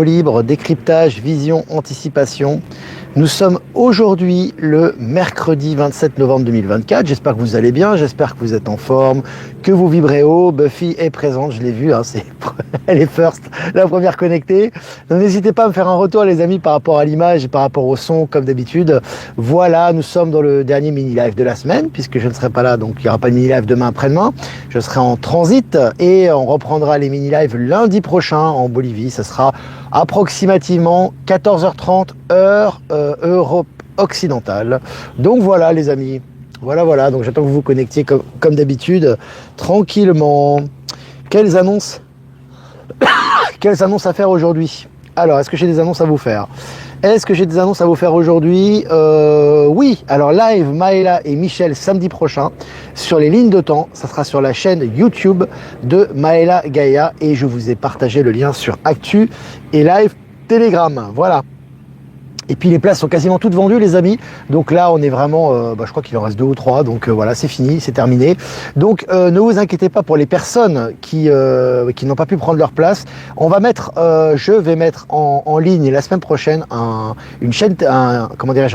Libre, décryptage, vision, anticipation. Nous sommes aujourd'hui le mercredi 27 novembre 2024. J'espère que vous allez bien, j'espère que vous êtes en forme, que vous vibrez haut. Buffy est présente, je l'ai vue, hein, elle est first, la première connectée. Donc n'hésitez pas à me faire un retour les amis par rapport à l'image et par rapport au son comme d'habitude. Voilà, nous sommes dans le dernier mini-live de la semaine puisque je ne serai pas là, donc il n'y aura pas de mini-live demain après-demain. Je serai en transit et on reprendra les mini-lives lundi prochain en Bolivie. Ça sera approximativement 14h30 heure Europe occidentale. Donc voilà les amis, voilà, donc j'attends que vous vous connectiez comme d'habitude, tranquillement. Quelles annonces à faire aujourd'hui? Alors, est-ce que j'ai des annonces à vous faire? Aujourd'hui? Oui, alors live Maëla et Michel samedi prochain sur les lignes de temps. Ça sera sur la chaîne YouTube de Maëla Gaïa et je vous ai partagé le lien sur Actu et Live Telegram. Voilà. Et puis les places sont quasiment toutes vendues les amis, donc là on est vraiment, je crois qu'il en reste 2 ou 3, donc voilà c'est fini, c'est terminé. Donc ne vous inquiétez pas pour les personnes qui n'ont pas pu prendre leur place. On va mettre, je vais mettre en ligne la semaine prochaine une chaîne, un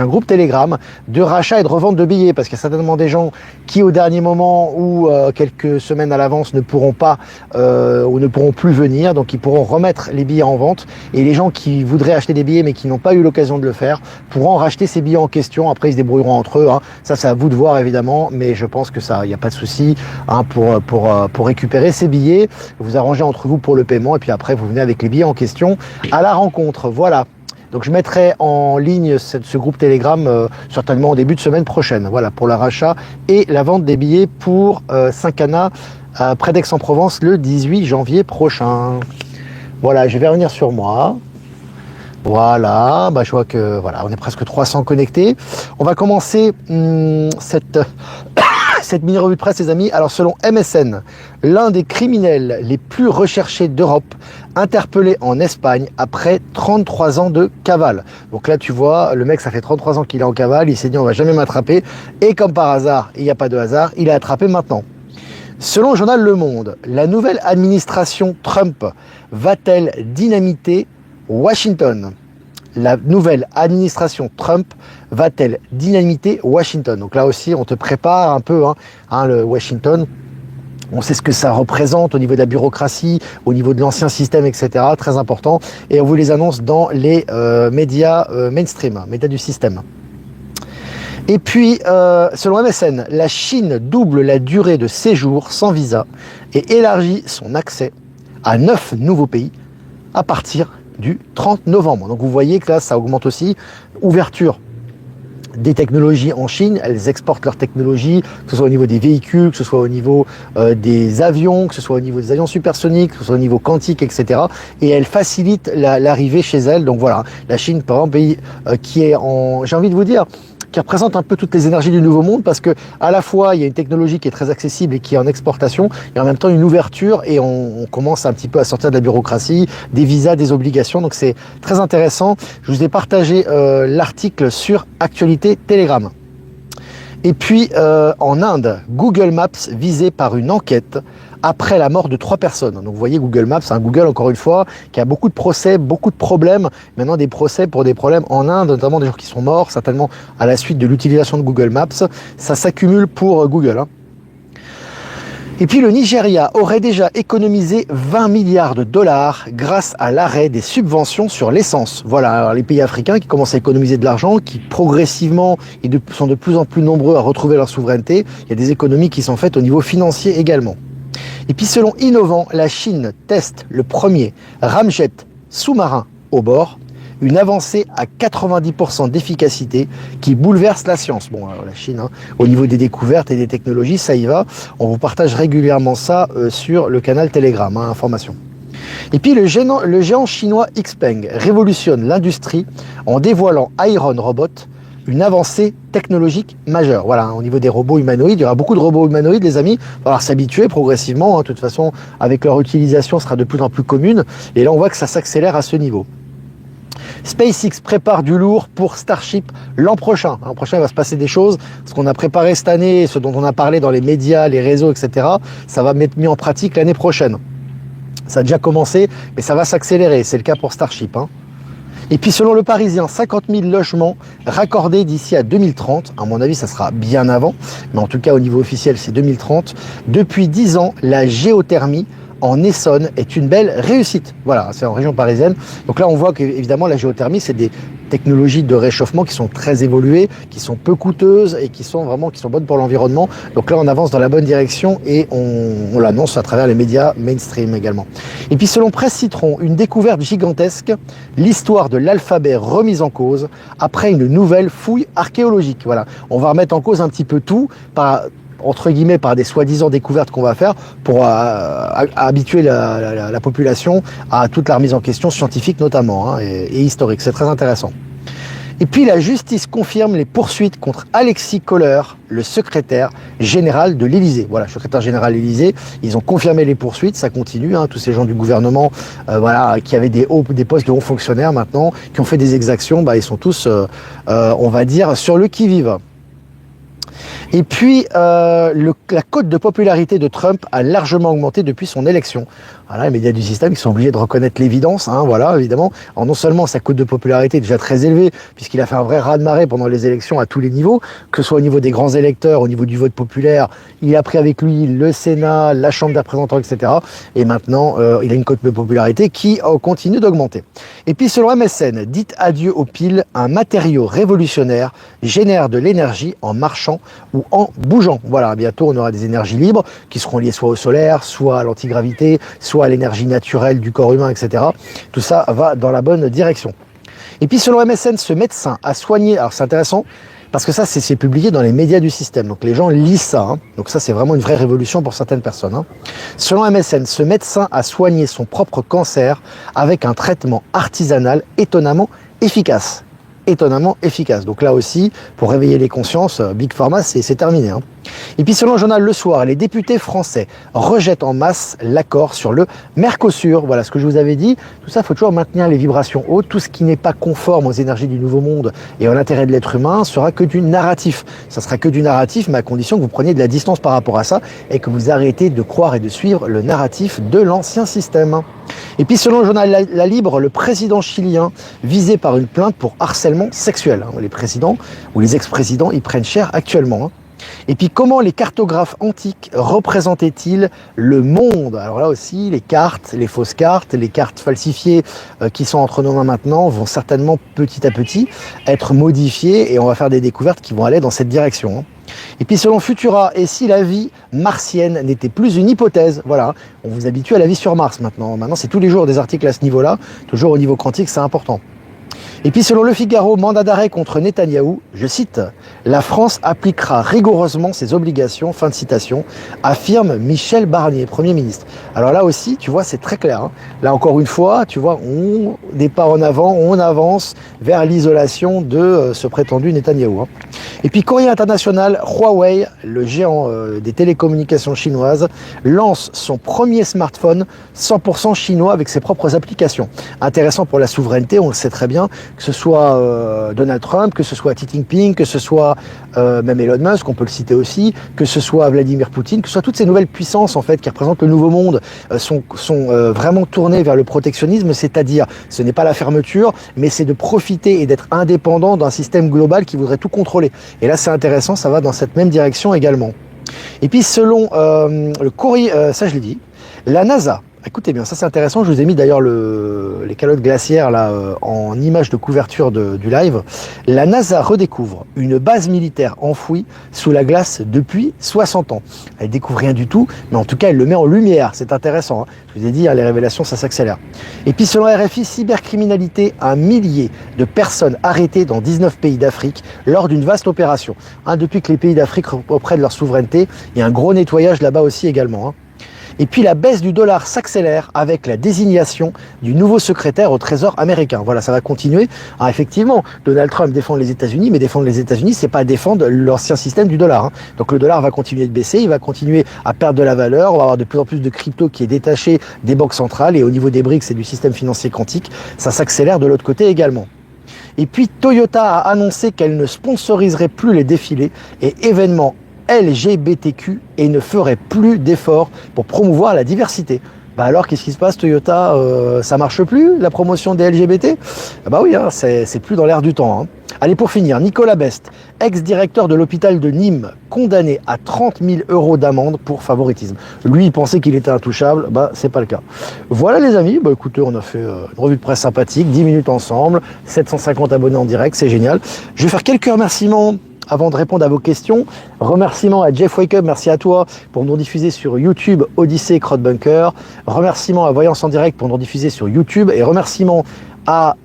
groupe Telegram de rachat et de revente de billets, parce qu'il y a certainement des gens qui au dernier moment ou quelques semaines à l'avance ne pourront pas ou ne pourront plus venir, donc ils pourront remettre les billets en vente, et les gens qui voudraient acheter des billets mais qui n'ont pas eu l'occasion de le faire pourront racheter ces billets en question. Après ils se débrouilleront entre eux, hein. Ça c'est à vous de voir évidemment, mais je pense que ça, il n'y a pas de souci, hein, pour récupérer ces billets. Vous arrangez entre vous pour le paiement et puis après vous venez avec les billets en question à la rencontre. Voilà. Donc je mettrai en ligne ce groupe Telegram certainement au début de semaine prochaine. Voilà, pour le rachat et la vente des billets pour Saint-Cana près d'Aix-en-Provence le 18 janvier prochain. Voilà, je vais revenir sur moi. Voilà, je vois que voilà, on est presque 300 connectés. On va commencer cette mini revue de presse les amis. Alors selon MSN, l'un des criminels les plus recherchés d'Europe, interpellé en Espagne après 33 ans de cavale. Donc là tu vois, le mec ça fait 33 ans qu'il est en cavale, il s'est dit on va jamais m'attraper, et comme par hasard, il n'y a pas de hasard, il est attrapé maintenant. Selon le journal Le Monde, la nouvelle administration Trump va-t-elle dynamiter Washington? La nouvelle administration Trump va-t-elle dynamiter Washington? Donc là aussi, on te prépare un peu, le Washington. On sait ce que ça représente au niveau de la bureaucratie, au niveau de l'ancien système, etc. Très important. Et on vous les annonce dans les médias mainstream, médias du système. Et puis, selon MSN, la Chine double la durée de séjour sans visa et élargit son accès à 9 nouveaux pays à partir du 30 novembre. Donc vous voyez que là, ça augmente aussi. Ouverture des technologies en Chine, elles exportent leurs technologies, que ce soit au niveau des véhicules, que ce soit au niveau des avions, que ce soit au niveau des avions supersoniques, que ce soit au niveau quantique, etc. Et elles facilitent l'arrivée chez elles. Donc voilà, la Chine, par exemple, pays qui est j'ai envie de vous dire, qui représente un peu toutes les énergies du nouveau monde, parce que à la fois il y a une technologie qui est très accessible et qui est en exportation, et en même temps une ouverture, et on commence un petit peu à sortir de la bureaucratie, des visas, des obligations, donc c'est très intéressant. Je vous ai partagé l'article sur Actualité Telegram. Et puis en Inde, Google Maps visé par une enquête après la mort de 3 personnes. Donc vous voyez Google Maps, Google encore une fois, qui a beaucoup de procès, beaucoup de problèmes. Maintenant des procès pour des problèmes en Inde, notamment des gens qui sont morts, certainement à la suite de l'utilisation de Google Maps. Ça s'accumule pour Google. Et puis le Nigeria aurait déjà économisé 20 milliards de dollars grâce à l'arrêt des subventions sur l'essence. Voilà, alors les pays africains qui commencent à économiser de l'argent, qui progressivement sont de plus en plus nombreux à retrouver leur souveraineté. Il y a des économies qui sont faites au niveau financier également. Et puis selon Innovant, la Chine teste le premier ramjet sous-marin au bord, une avancée à 90% d'efficacité qui bouleverse la science. Bon, alors la Chine, au niveau des découvertes et des technologies, ça y va. On vous partage régulièrement ça sur le canal Telegram, information. Et puis le géant chinois Xpeng révolutionne l'industrie en dévoilant Iron Robot, une avancée technologique majeure. Voilà, au niveau des robots humanoïdes, il y aura beaucoup de robots humanoïdes, les amis. Il va falloir s'habituer progressivement. De toute façon, avec leur utilisation, sera de plus en plus commune. Et là, on voit que ça s'accélère à ce niveau. SpaceX prépare du lourd pour Starship l'an prochain. L'an prochain, il va se passer des choses. Ce qu'on a préparé cette année, ce dont on a parlé dans les médias, les réseaux, etc., ça va être mis en pratique l'année prochaine. Ça a déjà commencé, mais ça va s'accélérer. C'est le cas pour Starship, hein. Et puis selon le Parisien, 50 000 logements raccordés d'ici à 2030. À mon avis, ça sera bien avant, mais en tout cas au niveau officiel, c'est 2030. Depuis 10 ans, la géothermie en Essonne est une belle réussite. Voilà, c'est en région parisienne. Donc là, on voit qu'évidemment, la géothermie, c'est des technologies de réchauffement qui sont très évoluées, qui sont peu coûteuses et qui sont bonnes pour l'environnement. Donc là, on avance dans la bonne direction et on l'annonce à travers les médias mainstream également. Et puis, selon Presse Citron, une découverte gigantesque, l'histoire de l'alphabet remise en cause après une nouvelle fouille archéologique. Voilà, on va remettre en cause un petit peu tout entre guillemets, par des soi-disant découvertes qu'on va faire pour habituer la population à toute la remise en question scientifique notamment, hein, et historique. C'est très intéressant. Et puis la justice confirme les poursuites contre Alexis Kohler, le secrétaire général de l'Élysée. Voilà, secrétaire général de l'Élysée, ils ont confirmé les poursuites, ça continue, hein, tous ces gens du gouvernement qui avaient des postes de hauts fonctionnaires maintenant, qui ont fait des exactions, ils sont tous, on va dire, sur le qui-vive. Et puis, la cote de popularité de Trump a largement augmenté depuis son élection. Voilà, les médias du système qui sont obligés de reconnaître l'évidence, hein, voilà, évidemment. Alors, non seulement sa cote de popularité est déjà très élevée, puisqu'il a fait un vrai raz-de-marée pendant les élections à tous les niveaux, que ce soit au niveau des grands électeurs, au niveau du vote populaire, il a pris avec lui le Sénat, la Chambre des représentants, etc. Et maintenant, il a une cote de popularité qui continue d'augmenter. Et puis, selon MSN, dites adieu aux piles, un matériau révolutionnaire génère de l'énergie en marchant ou en bougeant. Voilà, bientôt on aura des énergies libres qui seront liées soit au solaire, soit à l'antigravité, soit à l'énergie naturelle du corps humain, etc. Tout ça va dans la bonne direction. Et puis selon MSN, ce médecin a soigné, alors c'est intéressant, parce que ça c'est publié dans les médias du système, donc les gens lisent ça, hein. Donc ça c'est vraiment une vraie révolution pour certaines personnes, hein. Selon MSN, ce médecin a soigné son propre cancer avec un traitement artisanal étonnamment efficace. Donc là aussi, pour réveiller les consciences, Big Pharma, c'est terminé, hein. Et puis selon le journal Le Soir, les députés français rejettent en masse l'accord sur le Mercosur. Voilà ce que je vous avais dit. Tout ça, il faut toujours maintenir les vibrations hautes. Tout ce qui n'est pas conforme aux énergies du Nouveau Monde et à l'intérêt de l'être humain sera que du narratif. Ça sera que du narratif, mais à condition que vous preniez de la distance par rapport à ça et que vous arrêtez de croire et de suivre le narratif de l'ancien système. Et puis selon le journal La Libre, le président chilien visé par une plainte pour harcèlement sexuel. Les présidents ou les ex-présidents, ils prennent cher actuellement, hein. Et puis comment les cartographes antiques représentaient-ils le monde? Alors là aussi, les cartes, les fausses cartes, les cartes falsifiées qui sont entre nos mains maintenant vont certainement petit à petit être modifiées et on va faire des découvertes qui vont aller dans cette direction, hein. Et puis selon Futura, et si la vie martienne n'était plus une hypothèse? Voilà, on vous habitue à la vie sur Mars maintenant. Maintenant c'est tous les jours des articles à ce niveau-là, toujours au niveau quantique, c'est important. Et puis selon Le Figaro, mandat d'arrêt contre Netanyahou, je cite, « La France appliquera rigoureusement ses obligations », fin de citation, affirme Michel Barnier, Premier ministre. Alors là aussi, tu vois, c'est très clair, hein. Là encore une fois, tu vois, on n'est pas en avant, on avance vers l'isolation de ce prétendu Netanyahou, hein. Et puis courrier international, Huawei, le géant des télécommunications chinoises, lance son premier smartphone 100% chinois avec ses propres applications. Intéressant pour la souveraineté, on le sait très bien, que ce soit Donald Trump, que ce soit Xi Jinping, que ce soit même Elon Musk, on peut le citer aussi, que ce soit Vladimir Poutine, que ce soit toutes ces nouvelles puissances en fait qui représentent le nouveau monde sont vraiment tournées vers le protectionnisme, c'est-à-dire ce n'est pas la fermeture, mais c'est de profiter et d'être indépendant d'un système global qui voudrait tout contrôler. Et là c'est intéressant, ça va dans cette même direction également. Et puis selon le courrier, ça je l'ai dit, la NASA, écoutez bien, ça c'est intéressant, je vous ai mis d'ailleurs les calottes glaciaires là en image de couverture du live. La NASA redécouvre une base militaire enfouie sous la glace depuis 60 ans. Elle découvre rien du tout, mais en tout cas elle le met en lumière, c'est intéressant, hein. Je vous ai dit, hein, les révélations ça s'accélère. Et puis selon RFI, cybercriminalité, un millier de personnes arrêtées dans 19 pays d'Afrique lors d'une vaste opération. Hein, depuis que les pays d'Afrique reprennent leur souveraineté, il y a un gros nettoyage là-bas aussi également, hein. Et puis la baisse du dollar s'accélère avec la désignation du nouveau secrétaire au Trésor américain. Voilà, ça va continuer. Alors effectivement, Donald Trump défend les États-Unis, mais défendre les États-Unis, c'est pas défendre l'ancien système du dollar, hein. Donc le dollar va continuer de baisser, il va continuer à perdre de la valeur, on va avoir de plus en plus de crypto qui est détaché des banques centrales et au niveau des BRICS et du système financier quantique, ça s'accélère de l'autre côté également. Et puis Toyota a annoncé qu'elle ne sponsoriserait plus les défilés et événements LGBTQ et ne ferait plus d'efforts pour promouvoir la diversité. Bah alors, qu'est-ce qui se passe, Toyota? Ça marche plus, la promotion des LGBT? Ah bah oui, hein, c'est plus dans l'air du temps. Hein. Allez, pour finir, Nicolas Best, ex-directeur de l'hôpital de Nîmes, condamné à 30 000 € d'amende pour favoritisme. Lui, il pensait qu'il était intouchable, bah c'est pas le cas. Voilà les amis, bah écoutez, on a fait une revue de presse sympathique, 10 minutes ensemble, 750 abonnés en direct, c'est génial. Je vais faire quelques remerciements avant de répondre à vos questions. Remerciements à Jeff Wake Up, merci à toi pour nous diffuser sur YouTube, Odyssée et Crowdbunker. Remerciements à Voyance en Direct pour nous diffuser sur YouTube. Et remerciements à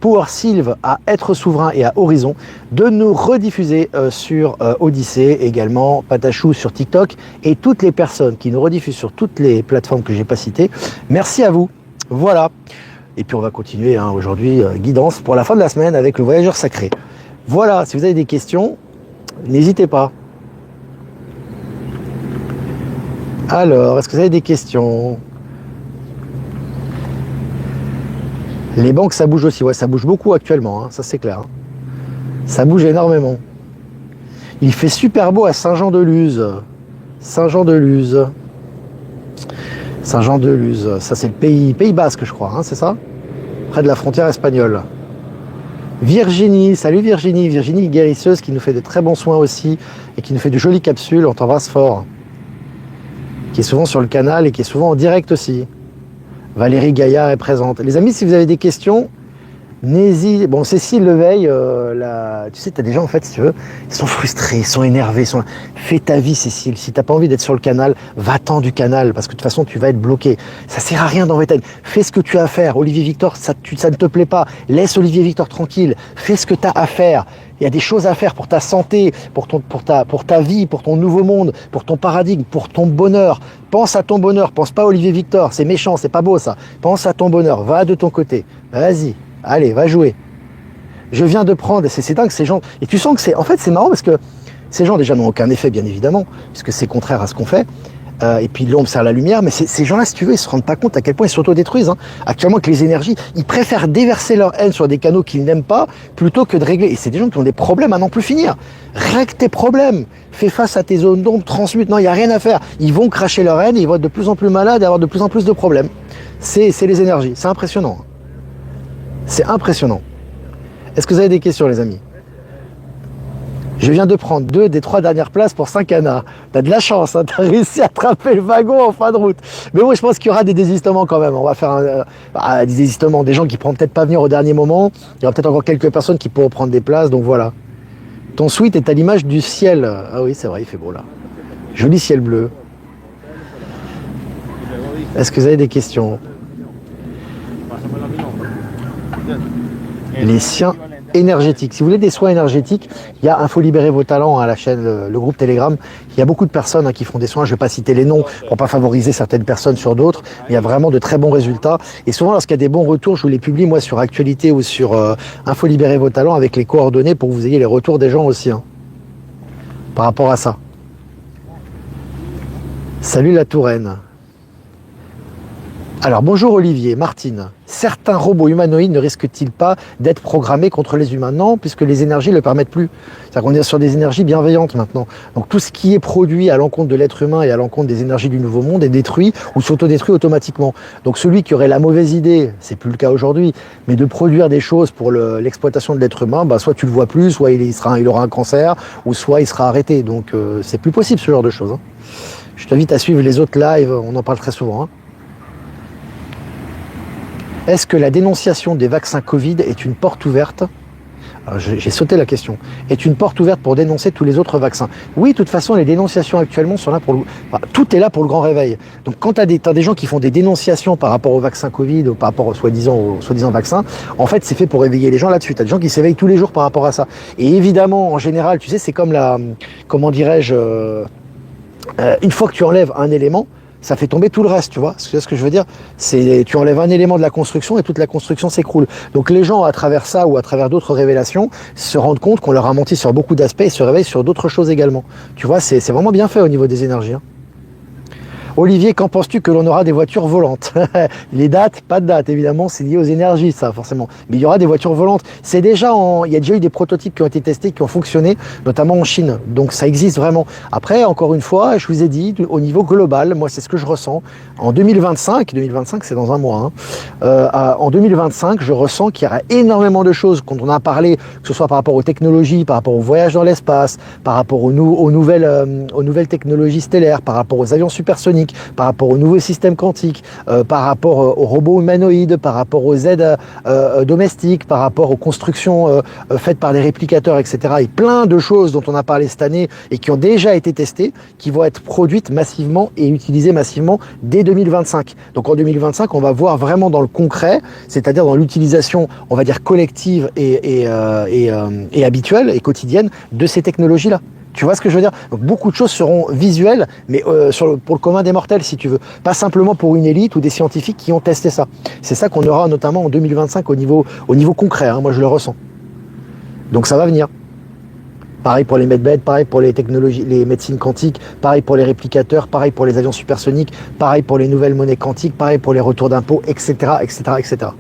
Power Sylve, à Être Souverain et à Horizon de nous rediffuser sur Odyssée, également Patachou sur TikTok et toutes les personnes qui nous rediffusent sur toutes les plateformes que j'ai pas citées. Merci à vous. Voilà. Et puis on va continuer hein, aujourd'hui, guidance pour la fin de la semaine avec le voyageur sacré. Voilà, si vous avez des questions, n'hésitez pas. Alors, est-ce que vous avez des questions? Les banques, ça bouge aussi. Ouais, ça bouge beaucoup actuellement, hein, ça c'est clair. Hein. Ça bouge énormément. Il fait super beau à Saint-Jean-de-Luz. Saint-Jean-de-Luz. Saint-Jean-de-Luz. Ça c'est le Pays Basque, je crois, hein, c'est ça? Près de la frontière espagnole. Virginie, salut Virginie, Virginie guérisseuse qui nous fait de très bons soins aussi et qui nous fait de jolies capsules, on t'embrasse fort. Qui est souvent sur le canal et qui est souvent en direct aussi. Valérie Gaillard est présente. Les amis, si vous avez des questions, n'hésitez. Bon, Cécile Leveille, tu sais, t'as des gens en fait, si tu veux, ils sont frustrés, ils sont énervés. Fais ta vie, Cécile. Si t'as pas envie d'être sur le canal, va-t'en du canal parce que de toute façon, tu vas être bloqué. Ça sert à rien d'embêter. Fais ce que tu as à faire. Olivier Victor, ça ne te plaît pas. Laisse Olivier Victor tranquille. Fais ce que tu as à faire. Il y a des choses à faire pour ta santé, pour ta vie, pour ton nouveau monde, pour ton paradigme, pour ton bonheur. Pense à ton bonheur. Pense pas à Olivier Victor. C'est méchant, c'est pas beau ça. Pense à ton bonheur. Va de ton côté. Vas-y. Allez, va jouer. Je viens de prendre, c'est dingue ces gens. Et tu sens que en fait c'est marrant parce que ces gens déjà n'ont aucun effet bien évidemment, puisque c'est contraire à ce qu'on fait. Et puis l'ombre sert la lumière, mais ces gens-là, si tu veux, ils se rendent pas compte à quel point ils s'autodétruisent. Hein. Actuellement, avec les énergies, ils préfèrent déverser leur haine sur des canaux qu'ils n'aiment pas, plutôt que de régler. Et c'est des gens qui ont des problèmes à n'en plus finir. Règle tes problèmes, fais face à tes zones d'ombre, transmute. Non, il n'y a rien à faire. Ils vont cracher leur haine, et ils vont être de plus en plus malades et avoir de plus en plus de problèmes. C'est les énergies, c'est impressionnant. C'est impressionnant. Est-ce que vous avez des questions, les amis? Je viens de prendre 2 des 3 dernières places pour Saint-Cana. T'as de la chance, hein, t'as réussi à attraper le wagon en fin de route. Mais moi, je pense qu'il y aura des désistements quand même. On va faire des désistements, des gens qui ne pourront peut-être pas venir au dernier moment. Il y aura peut-être encore quelques personnes qui pourront prendre des places, donc voilà. Ton suite est à l'image du ciel. Ah oui, c'est vrai, il fait beau là. Joli ciel bleu. Est-ce que vous avez des questions? Les siens énergétiques. Si vous voulez des soins énergétiques, il y a Info Libérer vos talents à la chaîne, le groupe Telegram. Il y a beaucoup de personnes qui font des soins. Je ne vais pas citer les noms pour pas favoriser certaines personnes sur d'autres. Il y a vraiment de très bons résultats. Et souvent, lorsqu'il y a des bons retours, je vous les publie moi sur Actualité ou sur Info Libérer vos talents avec les coordonnées pour que vous ayez les retours des gens aussi. Hein, par rapport à ça. Salut la Touraine. Alors bonjour Olivier, Martine. Certains robots humanoïdes ne risquent-ils pas d'être programmés contre les humains? Non, puisque les énergies ne le permettent plus. C'est-à-dire qu'on est sur des énergies bienveillantes maintenant. Donc tout ce qui est produit à l'encontre de l'être humain et à l'encontre des énergies du nouveau monde est détruit ou s'autodétruit automatiquement. Donc celui qui aurait la mauvaise idée, c'est plus le cas aujourd'hui, mais de produire des choses pour l'exploitation de l'être humain, bah, soit tu le vois plus, soit il aura un cancer, ou soit il sera arrêté. Donc c'est plus possible ce genre de choses. Hein. Je t'invite à suivre les autres lives, on en parle très souvent. Hein. Est-ce que la dénonciation des vaccins Covid est une porte ouverte? J'ai sauté la question. Est une porte ouverte pour dénoncer tous les autres vaccins? Oui, de toute façon, les dénonciations actuellement sont là pour tout est là pour le grand réveil. Donc quand tu as des gens qui font des dénonciations par rapport au vaccin Covid ou par rapport au soi-disant vaccin, en fait, c'est fait pour éveiller les gens là-dessus. Tu as des gens qui s'éveillent tous les jours par rapport à ça. Et évidemment, en général, tu sais, c'est comme comment dirais-je, une fois que tu enlèves un élément, ça fait tomber tout le reste, tu vois. C'est ce que je veux dire. Tu enlèves un élément de la construction et toute la construction s'écroule. Donc les gens, à travers ça ou à travers d'autres révélations, se rendent compte qu'on leur a menti sur beaucoup d'aspects et se réveillent sur d'autres choses également. Tu vois, c'est vraiment bien fait au niveau des énergies. Hein. Olivier, qu'en penses-tu que l'on aura des voitures volantes? Les dates, pas de date, évidemment, c'est lié aux énergies, ça, forcément. Mais il y aura des voitures volantes. Il y a déjà eu des prototypes qui ont été testés, qui ont fonctionné, notamment en Chine. Donc ça existe vraiment. Après, encore une fois, je vous ai dit, au niveau global, moi, c'est ce que je ressens. En 2025 c'est dans un mois, hein, en 2025, je ressens qu'il y aura énormément de choses quand on a parlé, que ce soit par rapport aux technologies, par rapport au voyage dans l'espace, par rapport aux nouvelles technologies stellaires, par rapport aux avions supersoniques, par rapport aux nouveaux systèmes quantiques, par rapport aux robots humanoïdes, par rapport aux aides domestiques, par rapport aux constructions faites par des réplicateurs, etc. Et plein de choses dont on a parlé cette année et qui ont déjà été testées, qui vont être produites massivement et utilisées massivement dès 2025. Donc en 2025, on va voir vraiment dans le concret, c'est-à-dire dans l'utilisation, on va dire collective et habituelle et quotidienne de ces technologies-là. Tu vois ce que je veux dire? Donc beaucoup de choses seront visuelles, mais pour le commun des mortels, si tu veux. Pas simplement pour une élite ou des scientifiques qui ont testé ça. C'est ça qu'on aura notamment en 2025 au niveau concret, hein, moi je le ressens. Donc ça va venir. Pareil pour les medbeds, pareil pour les technologies, les médecines quantiques, pareil pour les réplicateurs, pareil pour les avions supersoniques, pareil pour les nouvelles monnaies quantiques, pareil pour les retours d'impôts, etc., etc., etc.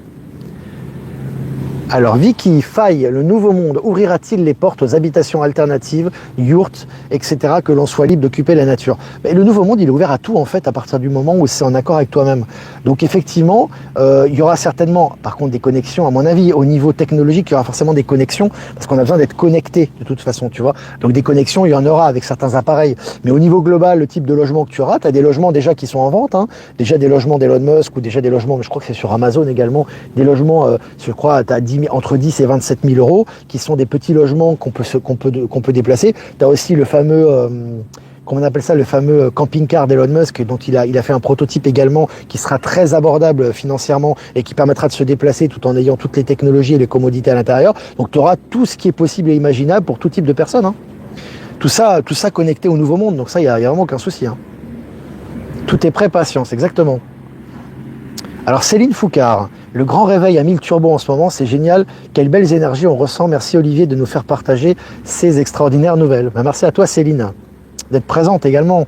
Alors Vicky, faille, le nouveau monde ouvrira-t-il les portes aux habitations alternatives, yurts, etc., que l'on soit libre d'occuper la nature? Mais le nouveau monde, il est ouvert à tout en fait, à partir du moment où c'est en accord avec toi-même. Donc effectivement, il y aura certainement, par contre, des connexions, à mon avis, au niveau technologique, il y aura forcément des connexions, parce qu'on a besoin d'être connecté de toute façon, tu vois. Donc des connexions, il y en aura avec certains appareils. Mais au niveau global, le type de logement que tu auras, tu as des logements déjà qui sont en vente, hein, déjà des logements d'Elon Musk, ou déjà des logements, mais je crois que c'est sur Amazon également, des logements, je crois, tu as entre 10 et 27 000 euros, qui sont des petits logements qu'on peut déplacer. Tu as aussi le fameux, comment on appelle ça, le fameux camping-car d'Elon Musk, dont il a fait un prototype également, qui sera très abordable financièrement et qui permettra de se déplacer tout en ayant toutes les technologies et les commodités à l'intérieur. Donc tu auras tout ce qui est possible et imaginable pour tout type de personnes, hein. Tout ça connecté au nouveau monde, donc ça, il n'y a vraiment aucun souci, hein. Tout est prêt, patience, exactement. Alors Céline Foucard, le grand réveil à 1000 turbos en ce moment, c'est génial, quelles belles énergies on ressent, merci Olivier de nous faire partager ces extraordinaires nouvelles. Ben, merci à toi Céline, d'être présente également.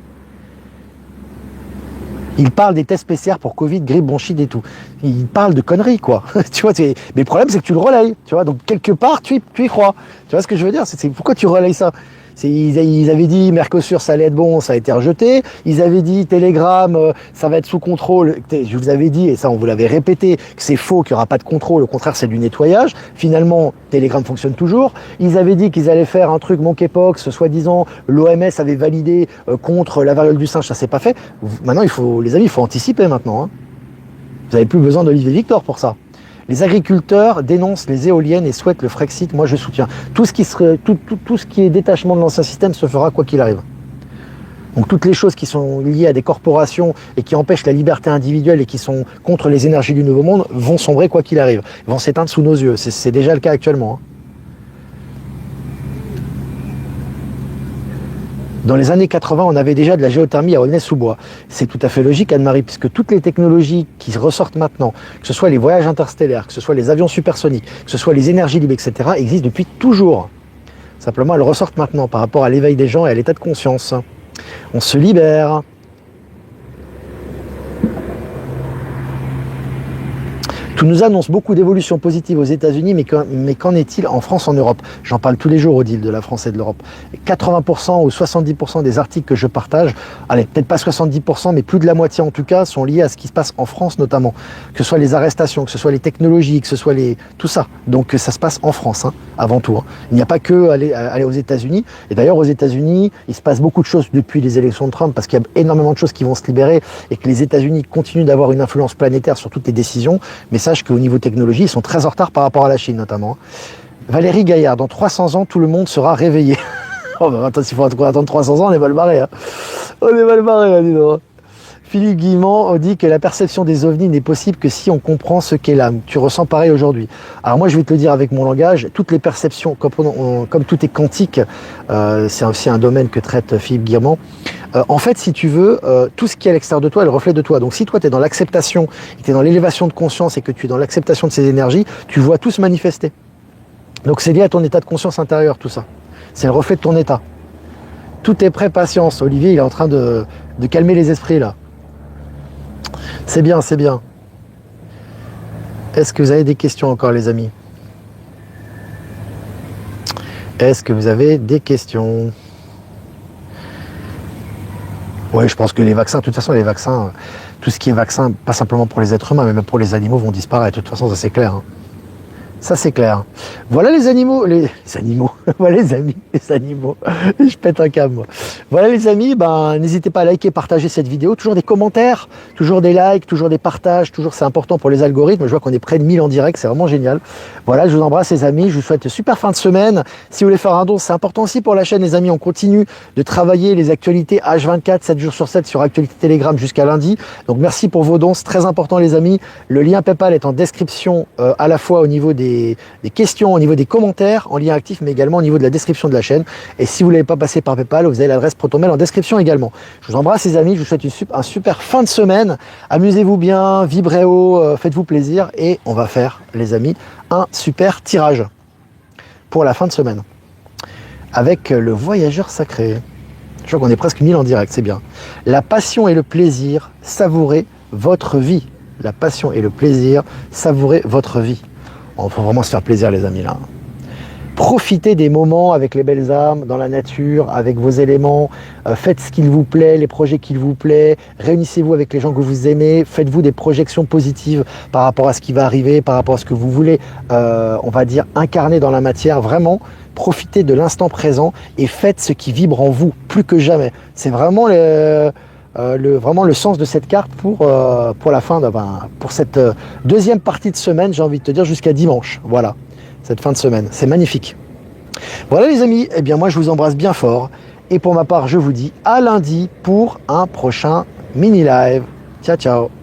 Il parle des tests PCR pour Covid, grippe, bronchite et tout. Il parle de conneries, quoi. Tu vois, mais le problème, c'est que tu le relayes, tu vois, donc quelque part, tu y crois. Tu vois ce que je veux dire? C'est pourquoi tu relayes ça? Ils avaient dit Mercosur ça allait être bon, ça a été rejeté. Ils avaient dit Telegram ça va être sous contrôle. Je vous avais dit, et ça on vous l'avait répété, que c'est faux, qu'il n'y aura pas de contrôle, au contraire c'est du nettoyage. Finalement, Telegram fonctionne toujours. Ils avaient dit qu'ils allaient faire un truc monkeypox, soi-disant l'OMS avait validé contre la variole du singe, ça s'est pas fait. Maintenant, les amis, il faut anticiper maintenant, hein. Vous n'avez plus besoin d'Olivier Victor pour ça. Les agriculteurs dénoncent les éoliennes et souhaitent le Frexit. Moi, je soutiens. Tout ce qui est détachement de l'ancien système se fera quoi qu'il arrive. Donc toutes les choses qui sont liées à des corporations et qui empêchent la liberté individuelle et qui sont contre les énergies du nouveau monde vont sombrer quoi qu'il arrive. Ils vont s'éteindre sous nos yeux. C'est déjà le cas actuellement, hein. Dans les années 80, on avait déjà de la géothermie à Aulnay-sous-Bois. C'est tout à fait logique, Anne-Marie, puisque toutes les technologies qui ressortent maintenant, que ce soit les voyages interstellaires, que ce soit les avions supersoniques, que ce soit les énergies libres, etc., existent depuis toujours. Simplement, elles ressortent maintenant par rapport à l'éveil des gens et à l'état de conscience. On se libère. Tout nous annonce beaucoup d'évolutions positives aux États-Unis, mais qu'en est-il en France, en Europe? J'en parle tous les jours, Odile, de la France et de l'Europe. 80% ou 70% des articles que je partage, allez, peut-être pas 70%, mais plus de la moitié en tout cas, sont liés à ce qui se passe en France notamment. Que ce soit les arrestations, que ce soit les technologies, que ce soit tout ça. Donc ça se passe en France, hein, avant tout, hein. Il n'y a pas que aller aux États-Unis. Et d'ailleurs, aux États-Unis, il se passe beaucoup de choses depuis les élections de Trump, parce qu'il y a énormément de choses qui vont se libérer et que les États-Unis continuent d'avoir une influence planétaire sur toutes les décisions. Mais sache qu'au niveau technologie, ils sont très en retard par rapport à la Chine notamment. Valérie Gaillard, dans 300 ans, tout le monde sera réveillé. Oh bah attends, s'il faut attendre 300 ans, on est mal barré, hein. On est mal barré, hein, dis donc. Philippe Guillemont dit que la perception des ovnis n'est possible que si on comprend ce qu'est l'âme. Tu ressens pareil aujourd'hui. Alors moi, je vais te le dire avec mon langage, toutes les perceptions, comme tout est quantique, c'est aussi un domaine que traite Philippe Guillemont. En fait, si tu veux, tout ce qui est à l'extérieur de toi est le reflet de toi. Donc si toi, tu es dans l'acceptation, tu es dans l'élévation de conscience et que tu es dans l'acceptation de ces énergies, tu vois tout se manifester. Donc c'est lié à ton état de conscience intérieur, tout ça. C'est le reflet de ton état. Tout est prêt, patience. Olivier, il est en train de calmer les esprits, là. C'est bien, c'est bien. Est-ce que vous avez des questions encore, les amis? Est-ce que vous avez des questions? Oui, je pense que les vaccins, de toute façon, les vaccins, tout ce qui est vaccin, pas simplement pour les êtres humains, mais même pour les animaux, vont disparaître. De toute façon, ça c'est clair, hein. Ça c'est clair. Voilà les animaux, les animaux, voilà les amis, les animaux. Je pète un câble moi. Voilà les amis, ben n'hésitez pas à liker, partager cette vidéo. Toujours des commentaires, toujours des likes, toujours des partages, toujours c'est important pour les algorithmes. Je vois qu'on est près de 1000 en direct, c'est vraiment génial. Voilà, je vous embrasse les amis, je vous souhaite une super fin de semaine. Si vous voulez faire un don, c'est important aussi pour la chaîne les amis. On continue de travailler les actualités H24, 7 jours sur 7 sur Actualité Telegram jusqu'à lundi. Donc merci pour vos dons, c'est très important les amis. Le lien PayPal est en description à la fois au niveau des questions, au niveau des commentaires en lien actif, mais également au niveau de la description de la chaîne. Et si vous ne l'avez pas passé par PayPal, vous avez l'adresse Protonmail en description également. Je vous embrasse les amis, je vous souhaite un super fin de semaine. Amusez-vous bien, vibrez haut, faites-vous plaisir et on va faire les amis un super tirage pour la fin de semaine avec le voyageur sacré. Je crois qu'on est presque 1000 en direct, c'est bien. La passion et le plaisir, savourez votre vie. La passion et le plaisir, savourez votre vie. Il faut vraiment se faire plaisir les amis là. Profitez des moments avec les belles âmes, dans la nature, avec vos éléments. Faites ce qu'il vous plaît, les projets qu'il vous plaît. Réunissez-vous avec les gens que vous aimez. Faites-vous des projections positives par rapport à ce qui va arriver, par rapport à ce que vous voulez, on va dire, incarner dans la matière. Vraiment, profitez de l'instant présent et faites ce qui vibre en vous, plus que jamais. C'est vraiment vraiment le sens de cette carte pour la fin, pour cette deuxième partie de semaine, j'ai envie de te dire, jusqu'à dimanche. Voilà, cette fin de semaine. C'est magnifique. Voilà les amis, eh bien moi je vous embrasse bien fort. Et pour ma part, je vous dis à lundi pour un prochain mini live. Ciao, ciao.